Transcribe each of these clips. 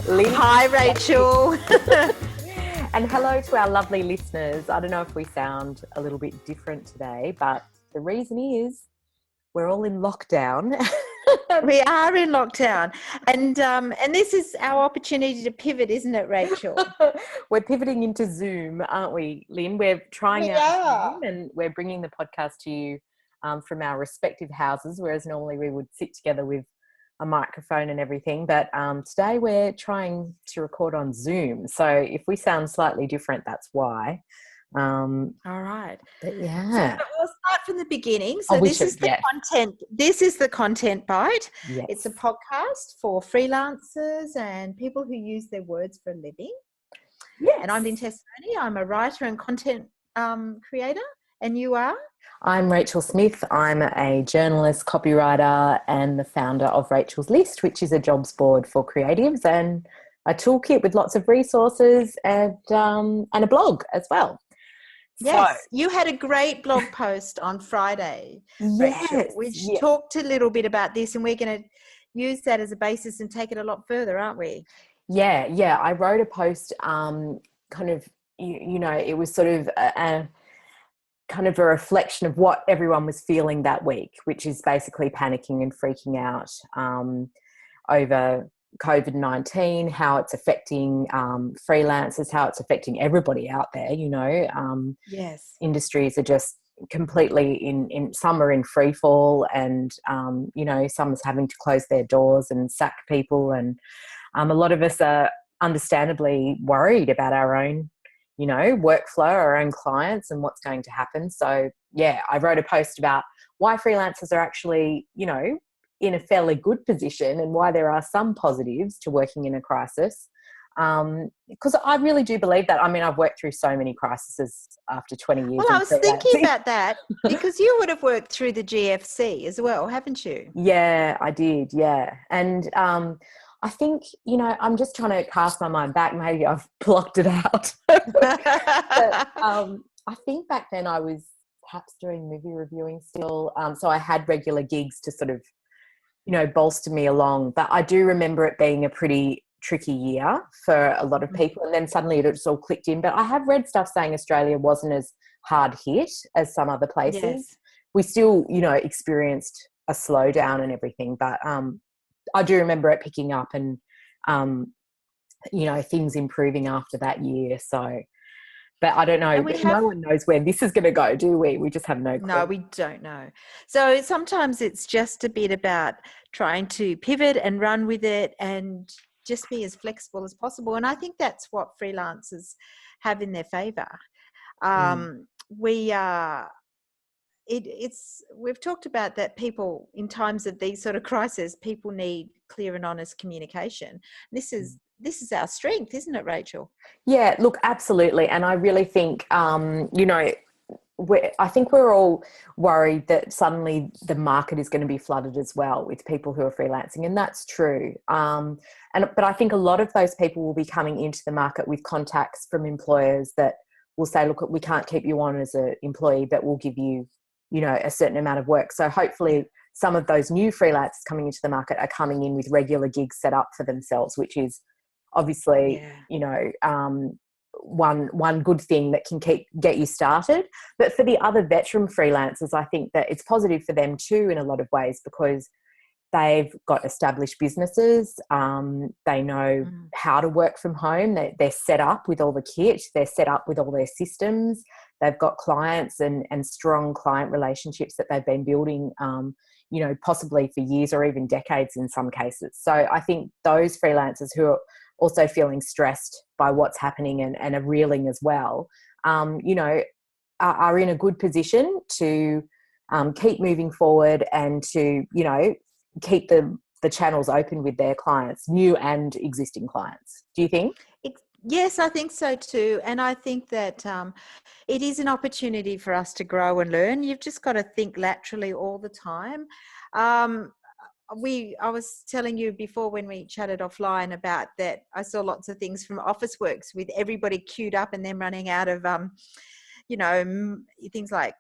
Lynn. Hi, Rachel. And hello to our lovely listeners. I don't know if we sound a little bit different today, but the reason is we're all in lockdown. We are in lockdown, and this is our opportunity to pivot, isn't it, Rachel? We're pivoting into Zoom, aren't we, Lynn? We're trying out Zoom, and we're bringing the podcast to you from our respective houses, whereas normally we would sit together with a microphone and everything. But today we're trying to record on Zoom. So if we sound slightly different, that's why. All right. But yeah. So we'll start from the beginning. So this is the content. This is the Content Bite. Yes. It's a podcast for freelancers and people who use their words for a living. Yes. And I'm Lynn Testoni. I'm a writer and content creator. And you are? I'm Rachel Smith. I'm a journalist, copywriter, and the founder of Rachel's List, which is a jobs board for creatives and a toolkit with lots of resources and a blog as well. Yes, so, you had a great blog post on Friday, Rachel, which talked a little bit about this, and we're going to use that as a basis and take it a lot further, aren't we? Yeah. I wrote a post, kind of, it was sort of a kind of a reflection of what everyone was feeling that week, which is basically panicking and freaking out over COVID-19, how it's affecting freelancers, how it's affecting everybody out there, Yes. Industries are just completely in some are in free fall, and some is having to close their doors and sack people, and a lot of us are understandably worried about our own workflow, our own clients, and what's going to happen. So I wrote a post about why freelancers are actually in a fairly good position, and why there are some positives to working in a crisis. Because I really do believe that. I mean, I've worked through so many crises after 20 years. Well, I was thinking about that because you would have worked through the GFC as well, haven't you? Yeah, I did. Yeah. And I think, I'm just trying to cast my mind back. Maybe I've blocked it out. But I think back then I was perhaps doing movie reviewing still. So I had regular gigs to sort of, bolster me along. But I do remember it being a pretty tricky year for a lot of people. And then suddenly it just all clicked in. But I have read stuff saying Australia wasn't as hard hit as some other places. Yes. We still, experienced a slowdown and everything. But I do remember it picking up and, things improving after that year. So, but I don't know. No one knows where this is going to go, do we? We just have no clue. No, we don't know. So sometimes it's just a bit about trying to pivot and run with it and just be as flexible as possible. And I think that's what freelancers have in their favour. We've talked about that people in times of these sort of crises, people need clear and honest communication. This is our strength, isn't it, Rachel? Yeah, look, absolutely. And I really think, I think we're all worried that suddenly the market is going to be flooded as well with people who are freelancing. And that's true. But I think a lot of those people will be coming into the market with contacts from employers that will say, look, we can't keep you on as an employee, but we'll give you, a certain amount of work. So hopefully some of those new freelancers coming into the market are coming in with regular gigs set up for themselves, which is obviously, one good thing that can get you started. But for the other veteran freelancers, I think that it's positive for them too in a lot of ways, because they've got established businesses. They know how to work from home. They're set up with all the kit. They're set up with all their systems. They've got clients and strong client relationships that they've been building, possibly for years or even decades in some cases. So I think those freelancers who are also feeling stressed by what's happening and are reeling as well, are in a good position to keep moving forward and to, keep the channels open with their clients, new and existing clients. Do you think? Yes, I think so too. And I think that it is an opportunity for us to grow and learn. You've just got to think laterally all the time. I was telling you before when we chatted offline about that I saw lots of things from Officeworks with everybody queued up and then running out of, things like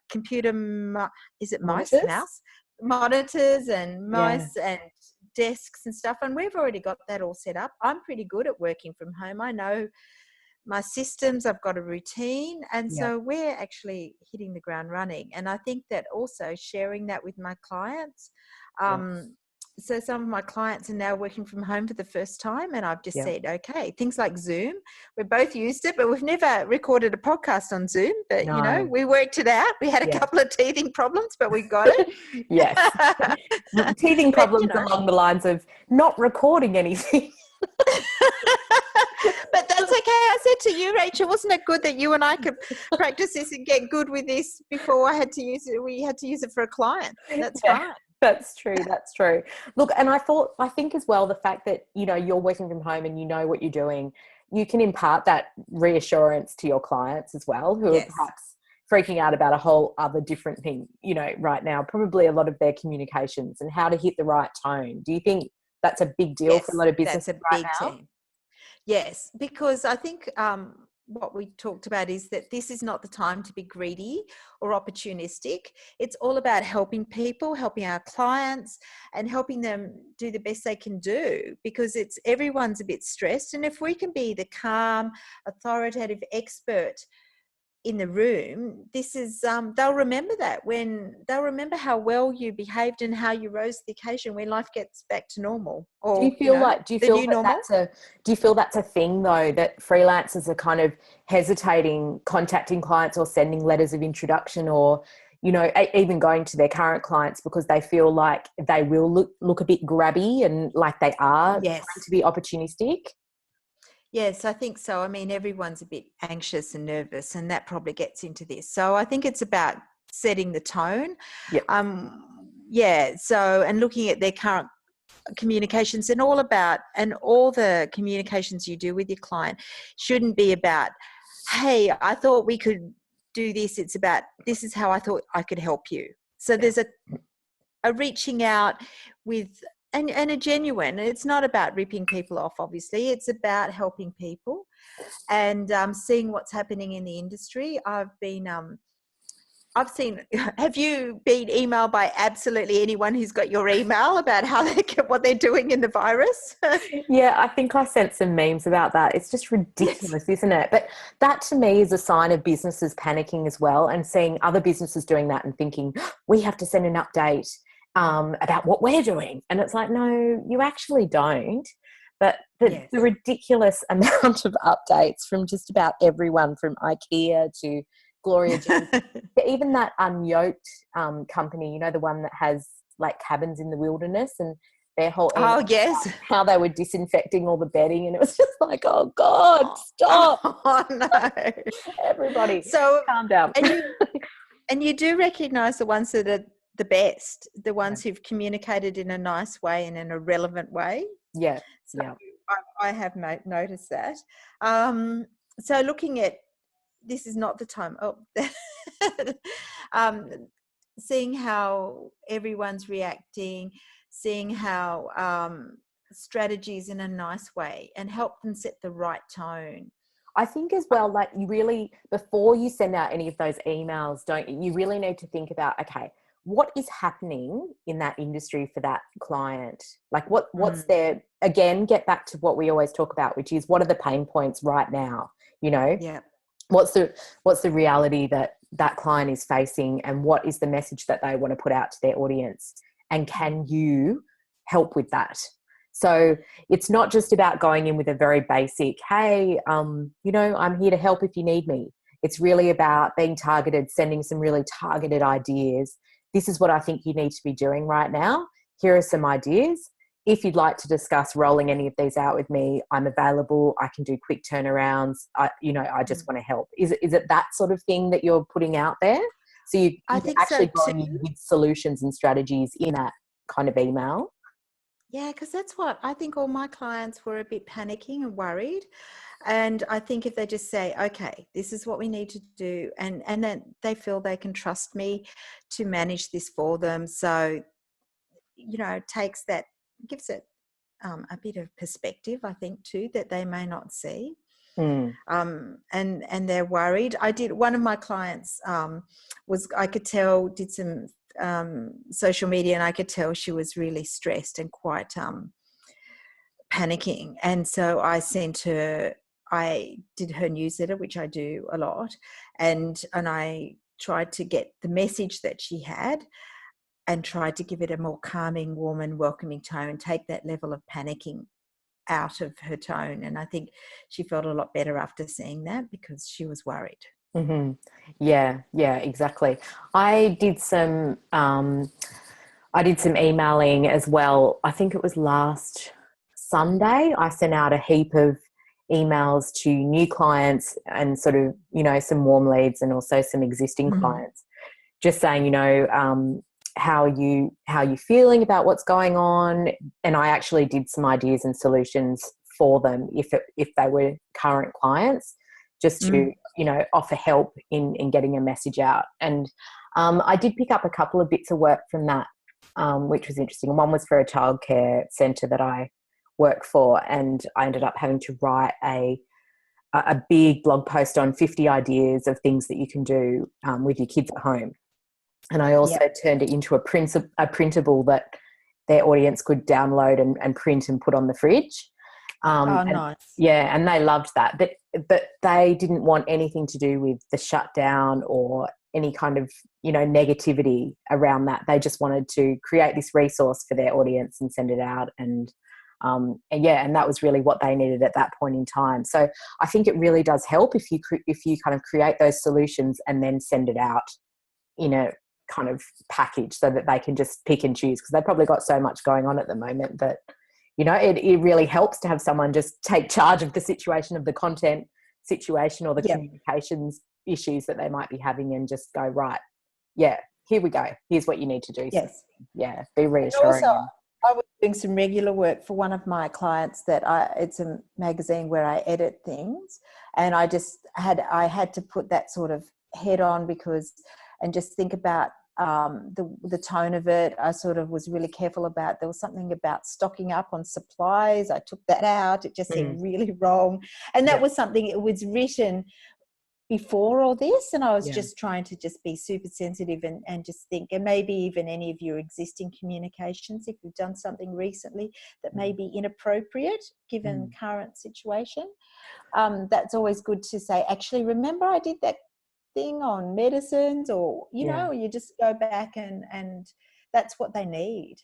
mouse? Monitors and mice and desks and stuff, and we've already got that all set up. I'm pretty good at working from home. I know my systems, I've got a routine, and Yeah. so we're actually hitting the ground running. And I think that also sharing that with my clients, Yeah. so some of my clients are now working from home for the first time, and I've just Yeah. said, okay, things like Zoom, we both used it, but we've never recorded a podcast on Zoom. But No. we worked it out. We had a Yeah. couple of teething problems, but we got it. Yes. Teething But, problems along the lines of not recording anything. but that's okay. I said to you, Rachel, wasn't it good that you and I could practice this and get good with this before I had to use it? We had to use it for a client. That's fine. That's true. That's true. Look, and I think as well, the fact that, you're working from home and you know what you're doing, you can impart that reassurance to your clients as well, who are Yes. perhaps freaking out about a whole other different thing, right now, probably a lot of their communications and how to hit the right tone. Do you think that's a big deal for a lot of businesses That's a right big now? team. Yes, because I think what we talked about is that this is not the time to be greedy or opportunistic. It's all about helping people, helping our clients, and helping them do the best they can do, because everyone's a bit stressed. And if we can be the calm, authoritative expert in the room, this is they'll remember that, when they'll remember how well you behaved and how you rose to the occasion when life gets back to normal, Do you or feel the new normal. do you feel that's a thing though, that freelancers are kind of hesitating contacting clients or sending letters of introduction, or even going to their current clients, because they feel like they will look a bit grabby and like they are Yes. trying to be opportunistic? Yes, I think so. I mean, everyone's a bit anxious and nervous, and that probably gets into this. So I think it's about setting the tone. Yep. So, and looking at their current communications, and all the communications you do with your client shouldn't be about, hey, I thought we could do this. It's about, this is how I thought I could help you. So there's a reaching out with, and a genuine, it's not about ripping people off, obviously. It's about helping people and seeing what's happening in the industry. I've seen, have you been emailed by absolutely anyone who's got your email about how what they're doing in the virus? Yeah, I think I sent some memes about that. It's just ridiculous, isn't it? But that to me is a sign of businesses panicking as well, and seeing other businesses doing that and thinking, we have to send an update about what we're doing. And it's like, no, you actually don't. But the ridiculous amount of updates from just about everyone, from IKEA to Gloria Jean, even that Unyoked company, the one that has like cabins in the wilderness, and their whole how they were disinfecting all the bedding, and it was just like, oh God, stop. Oh no. Everybody, so calm down. And you do recognize the ones that are the best, the ones who've communicated in a nice way and in a relevant way. Yeah. So I have noticed that. So looking at, this is not the time. Seeing how everyone's reacting, seeing how strategies in a nice way, and help them set the right tone. I think as well, like, you really, before you send out any of those emails, you really need to think about, okay, what is happening in that industry for that client? Like what's their, again, get back to what we always talk about, which is, what are the pain points right now? Yeah. What's the reality that client is facing, and what is the message that they want to put out to their audience? And can you help with that? So it's not just about going in with a very basic, hey, I'm here to help if you need me. It's really about being targeted, sending some really targeted ideas. This is what I think you need to be doing right now. Here are some ideas. If you'd like to discuss rolling any of these out with me, I'm available. I can do quick turnarounds. I just want to help. Is it that sort of thing that you're putting out there? So you're actually going in with solutions and strategies in that kind of email? Yeah, because that's what I think. All my clients were a bit panicking and worried. And I think if they just say, okay, this is what we need to do, and then they feel they can trust me to manage this for them. So, gives it a bit of perspective, I think, too, that they may not see. And they're worried. One of my clients I could tell, did some social media, and I could tell she was really stressed and quite panicking. And so I did her newsletter, which I do a lot, and I tried to get the message that she had and tried to give it a more calming, warm and welcoming tone, take that level of panicking out of her tone. And I think she felt a lot better after seeing that, because she was worried. Mm-hmm. Yeah, exactly. I did some emailing as well. I think it was last Sunday. I sent out a heap of emails to new clients and sort of, some warm leads, and also some existing clients, just saying, how are you feeling about what's going on? And I actually did some ideas and solutions for them if they were current clients, just to offer help in getting a message out. And I did pick up a couple of bits of work from that, which was interesting. One was for a childcare centre that I work for, and I ended up having to write a big blog post on 50 ideas of things that you can do with your kids at home. And I also turned it into a printable that their audience could download and print and put on the fridge. Nice. Yeah, and they loved that. But they didn't want anything to do with the shutdown or any kind of, negativity around that. They just wanted to create this resource for their audience and send it out. And that was really what they needed at that point in time. So I think it really does help if you kind of create those solutions and then send it out in a kind of package, so that they can just pick and choose, because they've probably got so much going on at the moment that, it really helps to have someone just take charge of the situation, of the content situation, or the communications issues that they might be having, and just go, right, here we go. Here's what you need to do. Yes. Yeah, be reassuring. Also, I was doing some regular work for one of my clients it's a magazine where I edit things, and I had to put that sort of head on and just think about the tone of it. I sort of was really careful about, there was something about stocking up on supplies. I took that out. It just seemed really wrong. And that was something, it was written before all this, and I was just trying to just be super sensitive and just think, and maybe even any of your existing communications, if you've done something recently that may be inappropriate given current situation, that's always good to say, actually, remember I did that thing on medicines, or you just go back and that's what they need.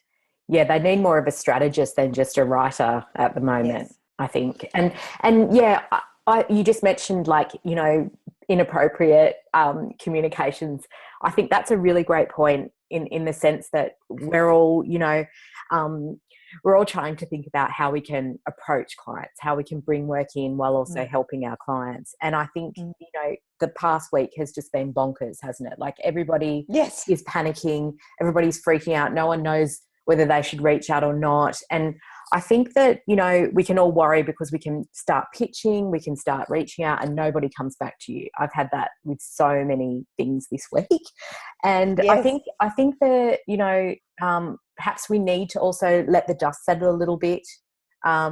They need more of a strategist than just a writer at the moment. I think. And you just mentioned, like, inappropriate communications. I think that's a really great point in the sense that we're all, we're all trying to think about how we can approach clients, how we can bring work in while also helping our clients. And I think, the past week has just been bonkers, hasn't it? Like, everybody is panicking, everybody's freaking out. No one knows whether they should reach out or not. And I think that, we can all worry because we can start pitching, we can start reaching out, and nobody comes back to you. I've had that with so many things this week. And I think that, perhaps we need to also let the dust settle a little bit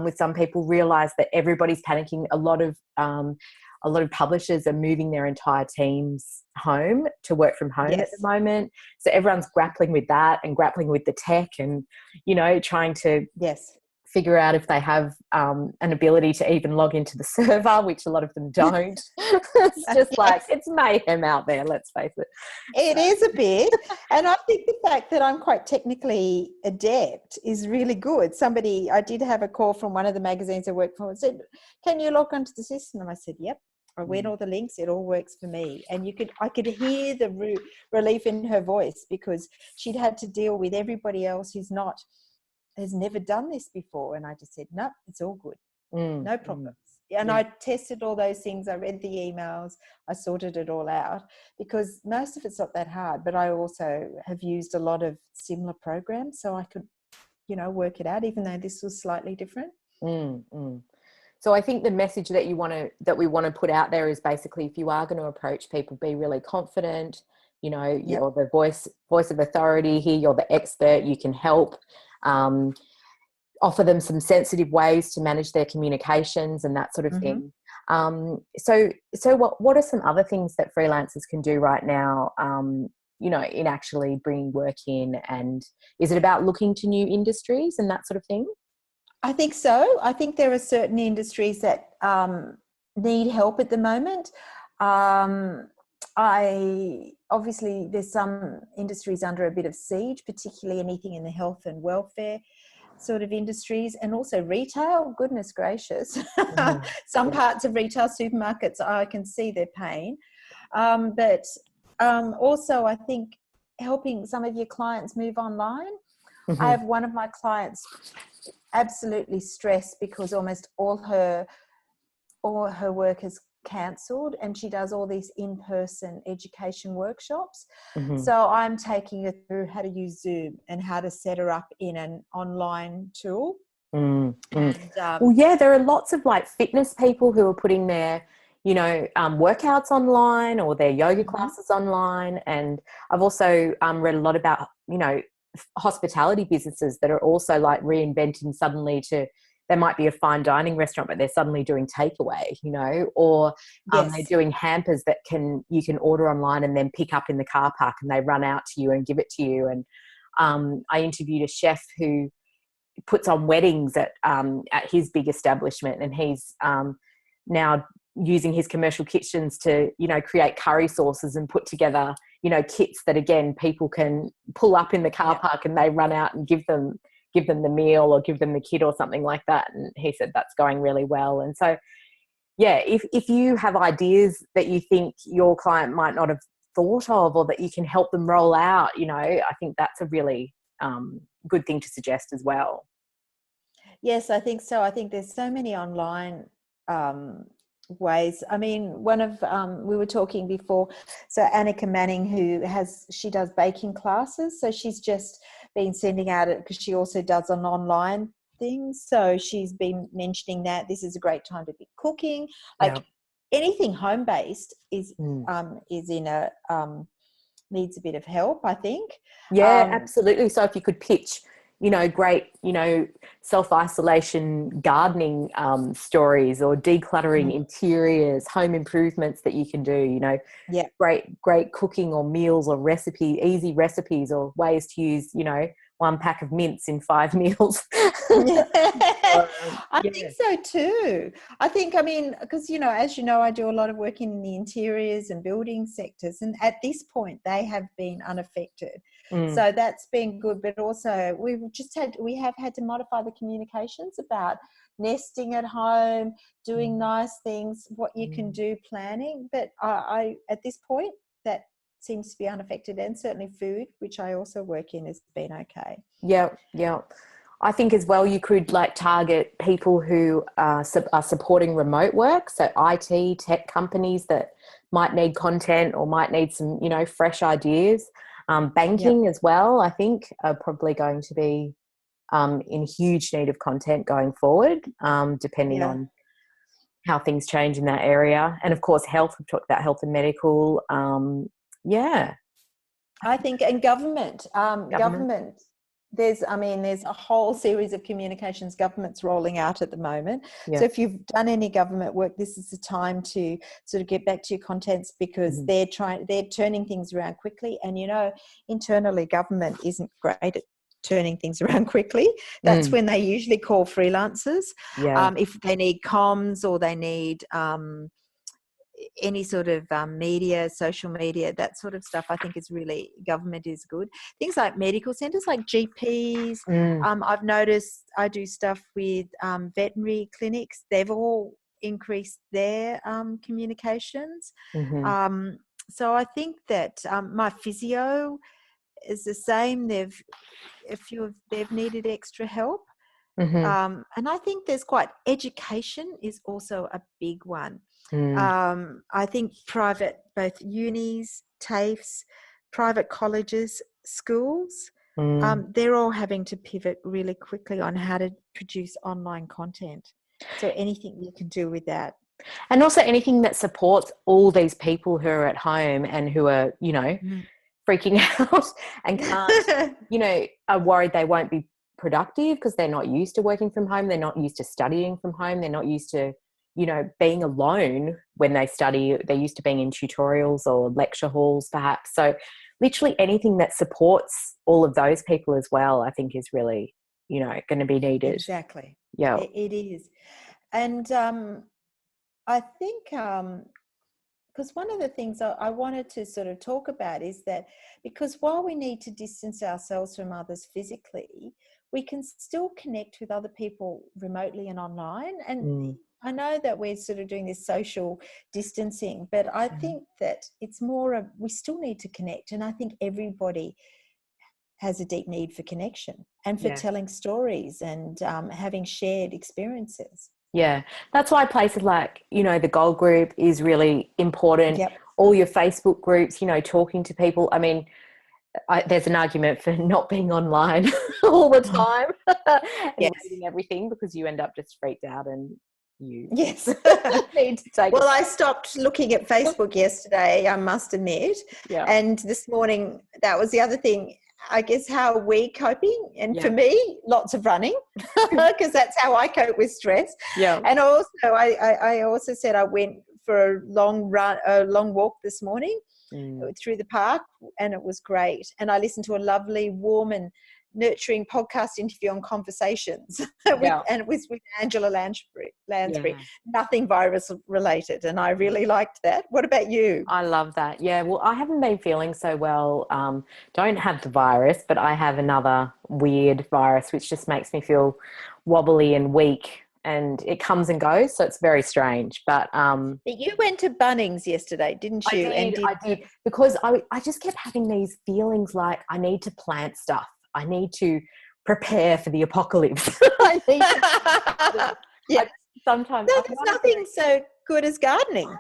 with some people, realize that everybody's panicking. A lot of publishers are moving their entire teams home to work from home at the moment. So everyone's grappling with that and grappling with the tech and, trying to figure out if they have an ability to even log into the server, which a lot of them don't. It's just like, it's mayhem out there, let's face it. It is a bit. And I think the fact that I'm quite technically adept is really good. I did have a call from one of the magazines I work for and said, can you log onto the system? And I said, yep. I went all the links. It all works for me. And I could hear the relief in her voice, because she'd had to deal with everybody else has never done this before. And I just said, no, it's all good. No problems. And I tested all those things. I read the emails. I sorted it all out, because most of it's not that hard. But I also have used a lot of similar programs, so I could, work it out, even though this was slightly different. So I think the message that we want to put out there is basically, if you are going to approach people, be really confident. You're the voice of authority here. You're the expert. You can help. Offer them some sensitive ways to manage their communications and that sort of thing. So what are some other things that freelancers can do right now in actually bringing work in? And is it about looking to new industries and that sort of thing? I think so. I think there are certain industries that need help at the moment. I obviously there's some industries under a bit of siege, particularly anything in the health and welfare sort of industries, and also retail. Goodness gracious, some parts of retail, supermarkets, I can see their pain. But also, I think helping some of your clients move online. I have one of my clients absolutely stressed because almost all her work is cancelled, and she does all these in-person education workshops. So I'm taking her through how to use Zoom and how to set her up in an online tool. And, well, yeah, there are lots of like fitness people who are putting their workouts online or their yoga classes online. And I've also read a lot about hospitality businesses that are also like reinventing suddenly to, they might be a fine dining restaurant, but they're suddenly doing takeaway, or they're doing hampers that you can order online and then pick up in the car park, and they run out to you and give it to you. And I interviewed a chef who puts on weddings at his big establishment, and he's now using his commercial kitchens to create curry sauces and put together kits that again people can pull up in the car park, and they run out and give them the meal or give them the kit or something like that. And he said that's going really well. And so if you have ideas that you think your client might not have thought of, or that you can help them roll out, I think that's a really good thing to suggest as well. Yes, I think so. I think there's so many online ways. I mean, one of we were talking before, so Annika Manning, she does baking classes, so she's just been sending out it because she also does an online thing. So she's been mentioning that this is a great time to be cooking, like anything home based is in a needs a bit of help, I think. Absolutely. So if you could pitch great, self-isolation gardening stories, or decluttering interiors, home improvements that you can do, great cooking or meals or easy recipes, or ways to use, 1 pack of mints in 5 meals. I think so too. I think, because, as you know, I do a lot of work in the interiors and building sectors, and at this point they have been unaffected. So that's been good, but also we have had to modify the communications about nesting at home, doing nice things, what you can do, planning. But I at this point, that seems to be unaffected, and certainly food, which I also work in, has been okay. Yeah. I think as well you could target people who are supporting remote work, so IT, tech companies that might need content or might need some, fresh ideas. Banking as well, I think, are probably going to be in huge need of content going forward, depending on how things change in that area. And of course, health, we've talked about health and medical. I think, and government. There's a whole series of communications governments rolling out at the moment. So if you've done any government work, this is the time to sort of get back to your contents, because they're turning things around quickly. And, internally government isn't great at turning things around quickly. That's when they usually call freelancers. If they need comms, or they need any sort of media, social media, that sort of stuff, I think is really, government is good. Things like medical centres, like GPs. I've noticed I do stuff with veterinary clinics. They've all increased their communications. So I think that my physio is the same. They've needed extra help. And I think education is also a big one. I think both unis, TAFEs, private colleges, schools, they're all having to pivot really quickly on how to produce online content. So anything you can do with that. And also anything that supports all these people who are at home and who are, freaking out and can't, are worried they won't be productive because they're not used to working from home. They're not used to studying from home. They're not used to, being alone when they study. They're used to being in tutorials or lecture halls perhaps. So literally anything that supports all of those people as well, I think is really, going to be needed. Exactly. Yeah. It is. And I think, because one of the things I wanted to sort of talk about is that, because while we need to distance ourselves from others physically, we can still connect with other people remotely and online. And I know that we're sort of doing this social distancing, but I think that it's more of, we still need to connect. And I think everybody has a deep need for connection and for telling stories and having shared experiences. Yeah, that's why places like, the Gold Group is really important. Yep. All your Facebook groups, talking to people. I mean, there's an argument for not being online all the time and reading everything, because you end up just freaked out and you yes need to take well, I stopped looking at Facebook yesterday, I must admit. And this morning, that was the other thing, I guess. How are we coping? And for me, lots of running, because that's how I cope with stress. And also I also said I went for a long walk this morning through the park, and it was great. And I listened to a lovely, warm and nurturing podcast interview on conversations and it was with Angela Lansbury, nothing virus related, and I really liked that. What about you? I love that. Yeah, well, I haven't been feeling so well. Don't have the virus, but I have another weird virus which just makes me feel wobbly and weak, and it comes and goes, so it's very strange. But you went to Bunnings yesterday, didn't you? I did, because I just kept having these feelings like I need to plant stuff. I need to prepare for the apocalypse. I need to, sometimes there's nothing so good as gardening.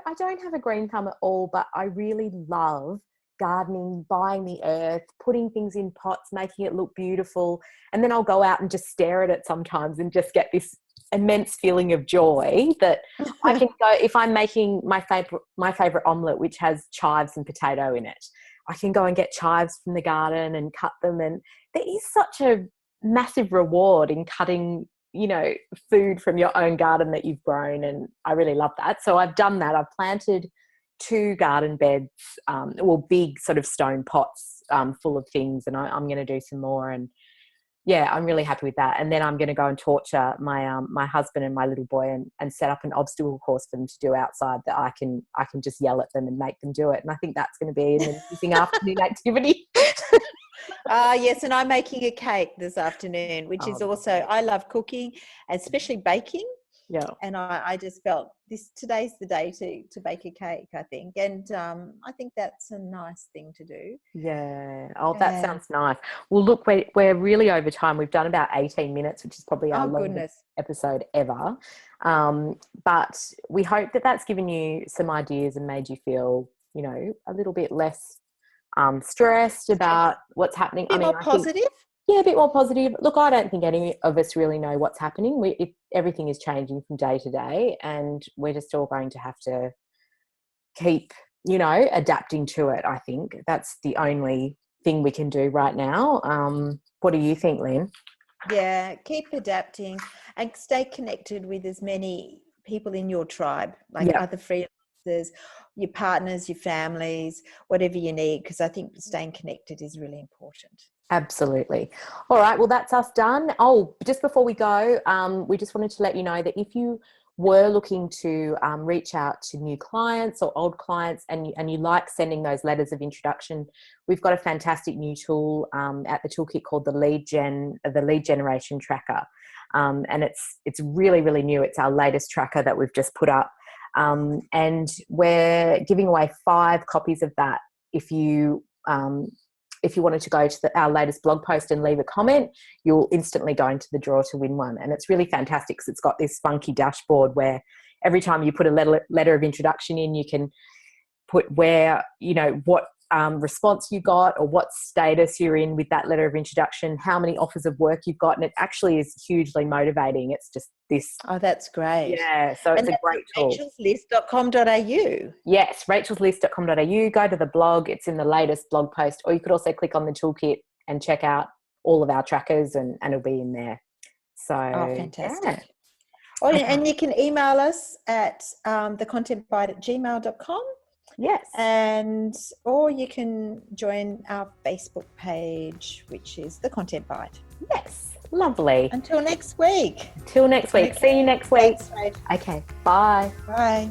I don't have a green thumb at all, but I really love gardening, buying the earth, putting things in pots, making it look beautiful. And then I'll go out and just stare at it sometimes and just get this immense feeling of joy that I can go, if I'm making my favorite omelette, which has chives and potato in it, I can go and get chives from the garden and cut them. And there is such a massive reward in cutting, food from your own garden that you've grown. And I really love that. So I've done that. I've planted 2 garden beds, big sort of stone pots full of things. And I'm going to do some more. And I'm really happy with that. And then I'm going to go and torture my husband and my little boy and set up an obstacle course for them to do outside that I can just yell at them and make them do it. And I think that's going to be an interesting afternoon activity. Yes, and I'm making a cake this afternoon, which is also, I love cooking, especially baking. Yeah. And I just felt today's the day to bake a cake, I think. And I think that's a nice thing to do. Yeah. Oh, that sounds nice. Well, look, we're really over time. We've done about 18 minutes, which is probably our longest episode ever. But we hope that that's given you some ideas and made you feel, a little bit less stressed about what's happening. A bit more positive. A bit more positive. Look, I don't think any of us really know what's happening. Everything is changing from day to day, and we're just all going to have to keep, adapting to it. I think that's the only thing we can do right now. What do you think, Lynn? Yeah, keep adapting and stay connected with as many people in your tribe, like other freelancers, your partners, your families, whatever you need, because I think staying connected is really important. Absolutely. All right. Well, that's us done. Oh, just before we go, we just wanted to let you know that if you were looking to reach out to new clients or old clients and you like sending those letters of introduction, we've got a fantastic new tool at the toolkit called the lead generation tracker. And it's really, really new. It's our latest tracker that we've just put up. And we're giving away 5 copies of that. If you wanted to go to our latest blog post and leave a comment, you'll instantly go into the draw to win one. And it's really fantastic because it's got this funky dashboard where every time you put a letter of introduction in, you can put where, what response you got or what status you're in with that letter of introduction, how many offers of work you've got. And it actually is hugely motivating. It's just this. Oh, that's great. Yeah. So it's a great tool. Rachel'sList.com.au. Yes, Rachel'sList.com.au. Go to the blog. It's in the latest blog post. Or you could also click on the toolkit and check out all of our trackers and it'll be in there. So, fantastic. Yeah. Oh, and you can email us at thecontentbite@gmail.com. Yes. Or you can join our Facebook page, which is The Content Bite. Yes. Lovely. Until next week. Till next week. See you next week. Thanks, Rach. Okay. Bye. Bye.